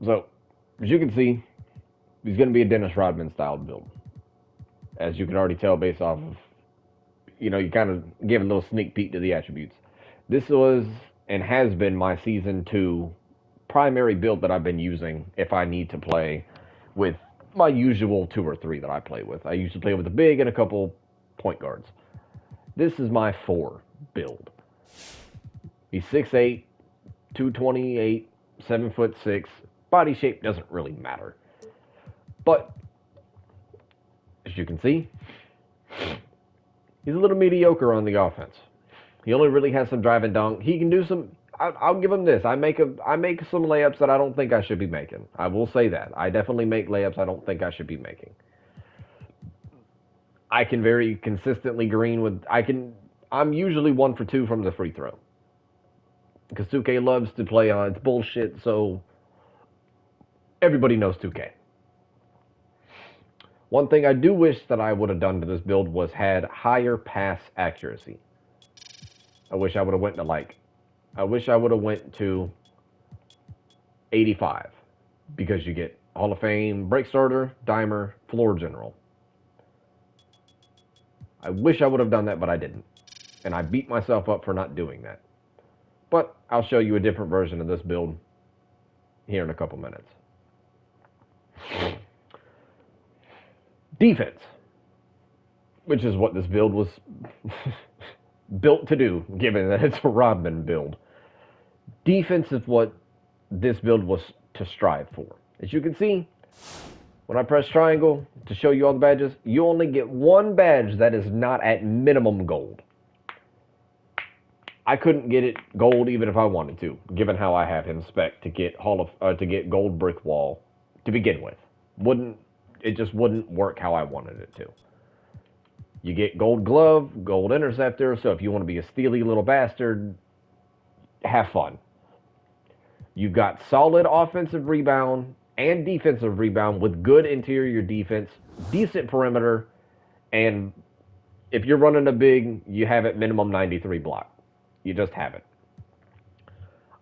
So, as you can see, he's going to be a Dennis Rodman style build. As you can already tell based off of, you kind of give a little sneak peek to the attributes. This was and has been my season two primary build that I've been using if I need to play with my usual two or three that I play with. I used to play with a big and a couple point guards. This is my four build. He's 6'8", 228, 7'6". Body shape doesn't really matter. But as you can see, he's a little mediocre on the offense. He only really has some drive and dunk. He can do some. I'll give him this. I make some layups that I don't think I should be making. I will say that. I definitely make layups I don't think I should be making. I can very consistently green with. I'm usually 1 for 2 from the free throw because 2K loves to play on its bullshit. So everybody knows 2K. One thing I do wish that I would have done to this build was had higher pass accuracy. I wish I would have went to I wish I would have went to 85 because you get Hall of Fame, break starter, dimer, floor general. I wish I would have done that, but I didn't. And I beat myself up for not doing that. But I'll show you a different version of this build here in a couple minutes. Defense, which is what this build was built to do, given that it's a Rodman build. Defense is what this build was to strive for. As you can see, when I press triangle to show you all the badges, you only get one badge that is not at minimum gold. I couldn't get it gold even if I wanted to, given how I have him spec to get to get gold brick wall to begin with. It just wouldn't work how I wanted it to. You get gold glove, gold interceptor, so if you want to be a steely little bastard, have fun. You've got solid offensive rebound and defensive rebound with good interior defense, decent perimeter, and if you're running a big, you have at minimum 93 block. You just have it.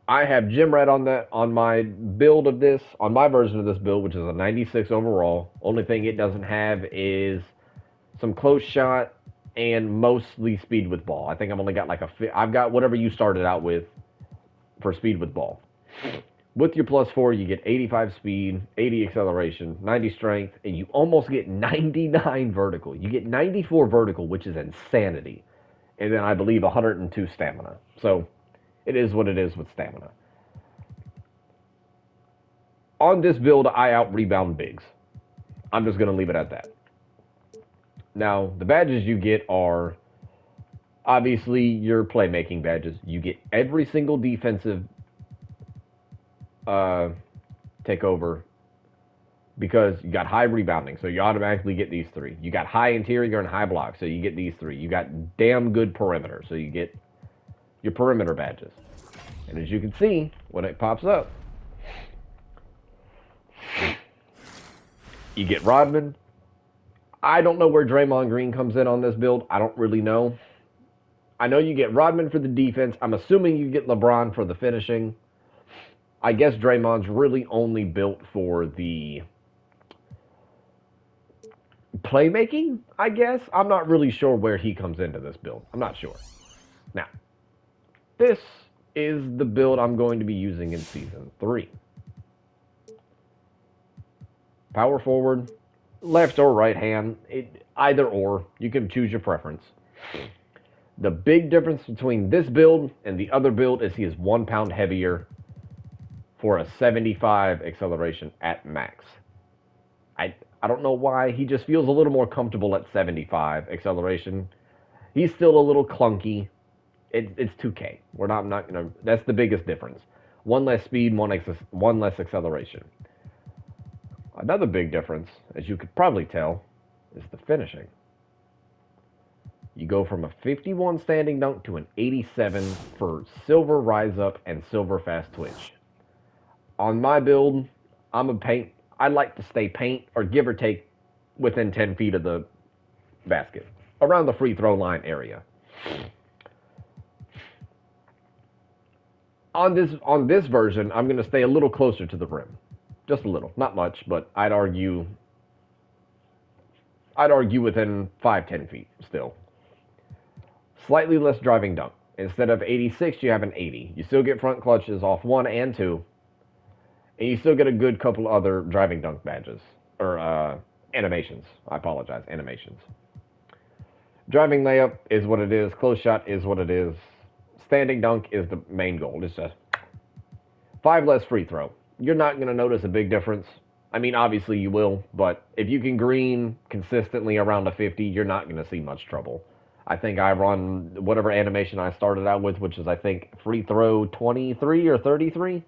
I have gym rat on my build of this, on my version of this build, which is a 96 overall. Only thing it doesn't have is some close shot and mostly speed with ball. I think I've only got I've got whatever you started out with for speed with ball. With your +4, you get 85 speed, 80 acceleration, 90 strength, and you almost get 99 vertical. You get 94 vertical, which is insanity. And then I believe 102 stamina. So it is what it is with stamina. On this build, I out-rebound bigs. I'm just going to leave it at that. Now, the badges you get are obviously your playmaking badges. You get every single defensive takeover because you got high rebounding, so you automatically get these three. You got high interior and high block, so you get these three. You got damn good perimeter, so you get your perimeter badges. And as you can see, when it pops up, you get Rodman. I don't know where Draymond Green comes in on this build. I don't really know. I know you get Rodman for the defense. I'm assuming you get LeBron for the finishing. I guess Draymond's really only built for the playmaking, I guess. I'm not really sure where he comes into this build. I'm not sure. Now, this is the build I'm going to be using in Season 3. Power forward, left or right hand, either or. You can choose your preference. The big difference between this build and the other build is he is 1 pound heavier for a 75 acceleration at max. I don't know why. He just feels a little more comfortable at 75 acceleration. He's still a little clunky. It's 2K. I'm not gonna. That's the biggest difference. One less speed, one less acceleration. Another big difference, as you could probably tell, is the finishing. You go from a 51 standing dunk to an 87 for silver rise up and silver fast twitch. On my build, I like to stay paint or give or take within 10 feet of the basket, around the free throw line area. On this version, I'm going to stay a little closer to the rim. Just a little. Not much, but I'd argue within 5-10 feet still. Slightly less driving dunk. Instead of 86, you have an 80. You still get front clutches off 1 and 2, and you still get a good couple other driving dunk badges. Or animations. I apologize, animations. Driving layup is what it is. Close shot is what it is. Standing dunk is the main goal. It's just 5 less free throw. You're not going to notice a big difference. I mean, obviously you will, but if you can green consistently around a 50, you're not going to see much trouble. I think I run whatever animation I started out with, which is, I think, free throw 23 or 33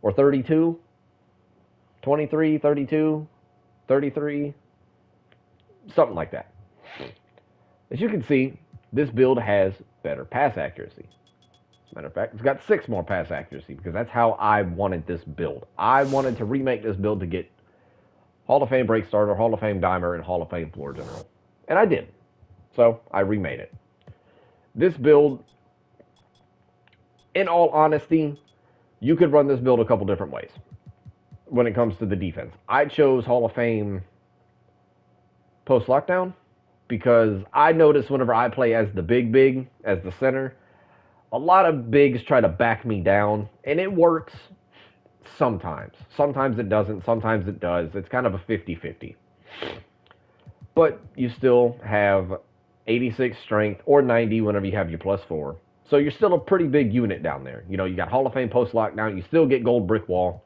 or 32. 23, 32, 33, something like that. As you can see, this build has better pass accuracy. Matter of fact, it's got 6 more pass accuracy because that's how I wanted this build. I wanted to remake this build to get Hall of Fame break starter, Hall of Fame dimer, and Hall of Fame floor general. And I did. So I remade it. This build, in all honesty, you could run this build a couple different ways when it comes to the defense. I chose Hall of Fame post lockdown because I notice whenever I play as the big, as the center, a lot of bigs try to back me down, and it works sometimes. Sometimes it doesn't, sometimes it does. It's kind of a 50-50. But you still have 86 strength or 90 whenever you have your +4. So you're still a pretty big unit down there. You know, you got Hall of Fame post lockdown, you still get gold brick wall.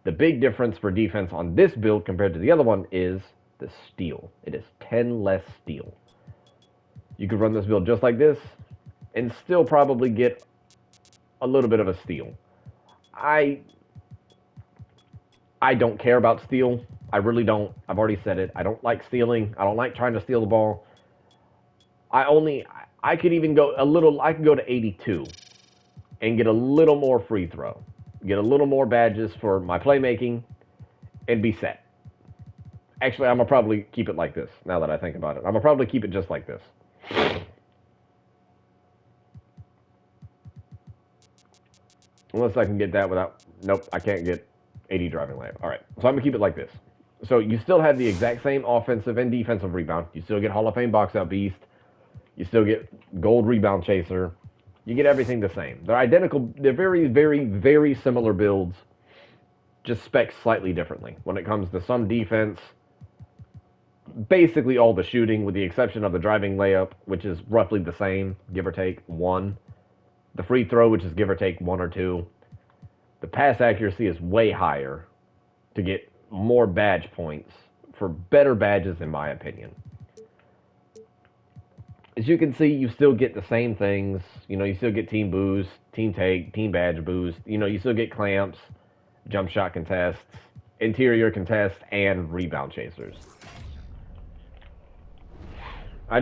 The big difference for defense on this build compared to the other one is the steal. It is 10 less steal. You could run this build just like this and still probably get a little bit of a steal. I don't care about steal. I really don't. I've already said it. I don't like stealing. I don't like trying to steal the ball. I could even go a little, I could go to 82 and get a little more free throw. Get a little more badges for my playmaking and be set. Actually, I'm going to probably keep it like this, now that I think about it. I'm going to probably keep it just like this. Unless I can get that without... Nope, I can't get 80 driving layup. All right, so I'm going to keep it like this. So you still have the exact same offensive and defensive rebound. You still get Hall of Fame box out beast. You still get gold rebound chaser. You get everything the same. They're identical. They're very, very, very similar builds, just specs slightly differently. When it comes to some defense, basically all the shooting, with the exception of the driving layup, which is roughly the same, give or take 1. The free throw, which is give or take 1 or 2. The pass accuracy is way higher to get more badge points for better badges, in my opinion. As you can see, you still get the same things. You know, you still get team boost, team take, team badge boost. You know, you still get clamps, jump shot contests, interior contests, and rebound chasers. I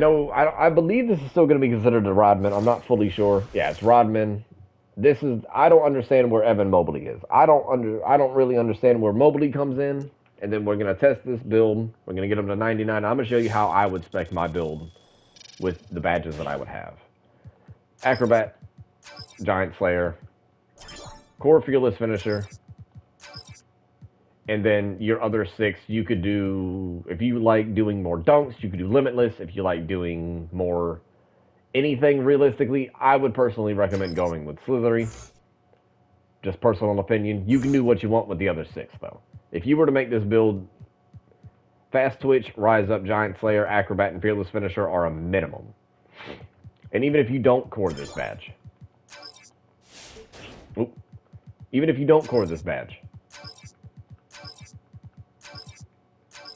believe this is still going to be considered a Rodman. I'm not fully sure. Yeah, it's Rodman. I don't understand where Evan Mobley is. I don't really understand where Mobley comes in. And then we're going to test this build. We're going to get him to 99. I'm going to show you how I would spec my build with the badges that I would have. Acrobat, Giant Slayer, Core Fearless Finisher, and then your other 6, you could do, if you like doing more dunks, you could do Limitless. If you like doing more anything realistically, I would personally recommend going with Slithery. Just personal opinion. You can do what you want with the other 6, though. If you were to make this build, Fast Twitch, Rise Up, Giant Slayer, Acrobat, and Fearless Finisher are a minimum. And even if you don't core this badge, even if you don't core this badge,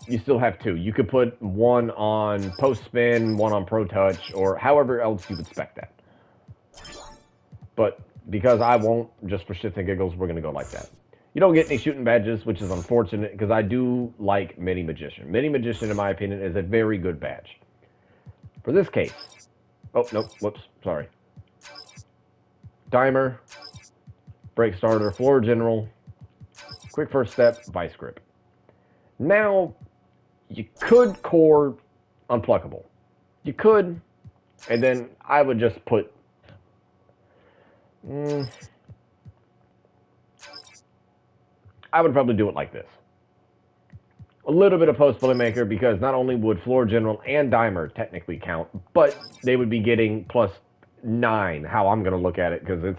you still have 2. You could put 1 on Post Spin, 1 on Pro Touch, or however else you would spec that. But because I won't, just for shits and giggles, we're going to go like that. You don't get any shooting badges, which is unfortunate, because I do like Mini Magician. Mini Magician, in my opinion, is a very good badge. For this case... Oh, nope, whoops, sorry. Dimer, Break Starter, Floor General, Quick First Step, Vice Grip. Now, you could core Unpluckable. You could, and then I would just put... I would probably do it like this. A little bit of post playmaker because not only would floor general and dimer technically count, but they would be getting +9. How I'm going to look at it because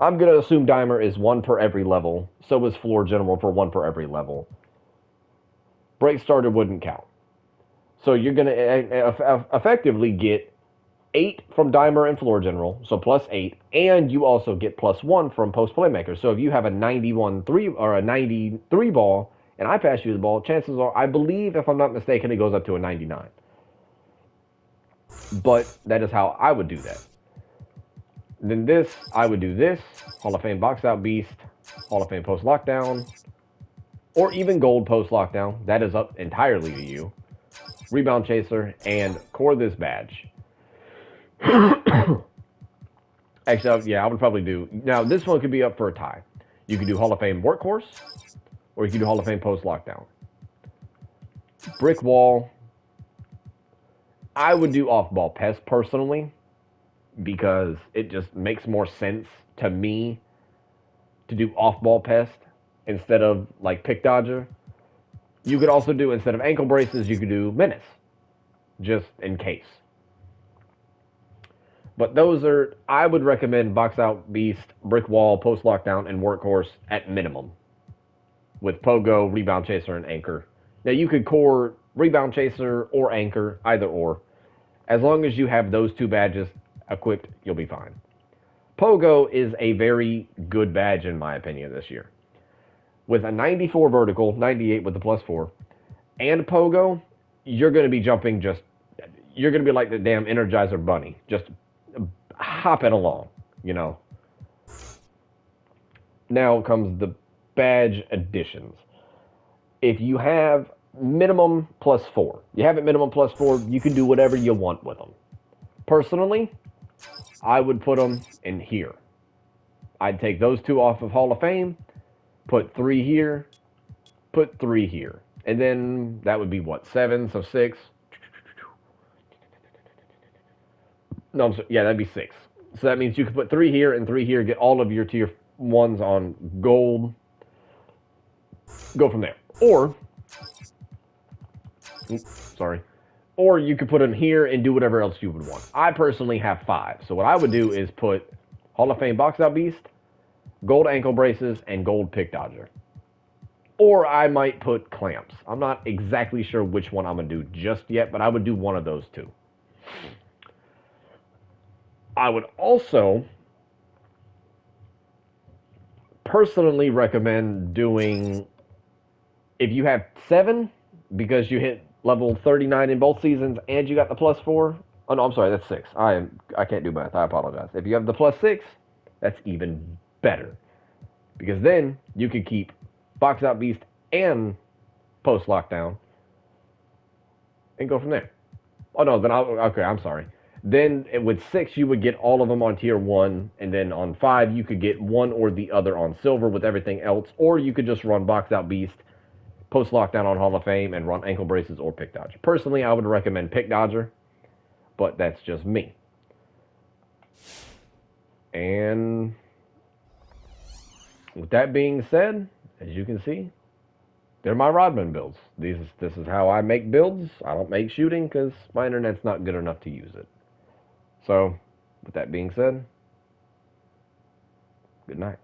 I'm going to assume dimer is 1 per every level. So is floor general for 1 per every level. Break starter wouldn't count. So you're going to effectively get 8 from dimer and floor general, so +8, and you also get +1 from post playmaker. So if you have a 91-3 or a 93 ball, and I pass you the ball, chances are, I believe, if I'm not mistaken, it goes up to a 99. But that is how I would do that. Then this, I would do this, Hall of Fame box out beast, Hall of Fame post lockdown, or even gold post lockdown. That is up entirely to you. Rebound chaser, and core this badge. Actually, yeah, I would probably do. Now, this one could be up for a tie. You could do Hall of Fame workhorse, or you could do Hall of Fame post lockdown. Brick wall. I would do off ball pest personally because it just makes more sense to me to do off ball pest instead of like pick dodger. You could also do, instead of ankle braces, you could do menace, just in case. But those are, I would recommend box out beast, brick wall, post lockdown, and workhorse at minimum. With pogo, rebound chaser, and anchor. Now you could core rebound chaser or anchor, either or. As long as you have those two badges equipped, you'll be fine. Pogo is a very good badge in my opinion this year. With a 94 vertical, 98 with the +4, and pogo, you're going to be jumping just, you're going to be like the damn Energizer Bunny, just hopping along, you know. Now comes the badge additions. If you have minimum +4, you have it minimum +4, you can do whatever you want with them. Personally, I would put them in here. I'd take those two off of Hall of Fame, put 3 here, put 3 here. And then that would be what, 7, so 6. No, yeah, that'd be 6. So that means you could put 3 here and 3 here, get all of your tier 1s on gold, go from there. Or, sorry, or you could put them here and do whatever else you would want. I personally have 5. So what I would do is put Hall of Fame box out beast, gold ankle braces, and gold pick dodger. Or I might put clamps. I'm not exactly sure which one I'm going to do just yet, but I would do one of those two. I would also personally recommend doing, if you have 7, because you hit level 39 in both seasons and you got the +4. Oh no, I'm sorry, that's 6. I can't do math. I apologize. If you have the +6, that's even better, because then you can keep box out beast and post lockdown and go from there. Oh no, then okay, I'm sorry. Then with 6, you would get all of them on tier 1, and then on 5, you could get one or the other on silver with everything else, or you could just run box out beast, post lockdown on Hall of Fame, and run ankle braces or pick dodger. Personally, I would recommend pick dodger, but that's just me. And with that being said, as you can see, they're my Rodman builds. This is how I make builds. I don't make shooting because my internet's not good enough to use it. So, with that being said, good night.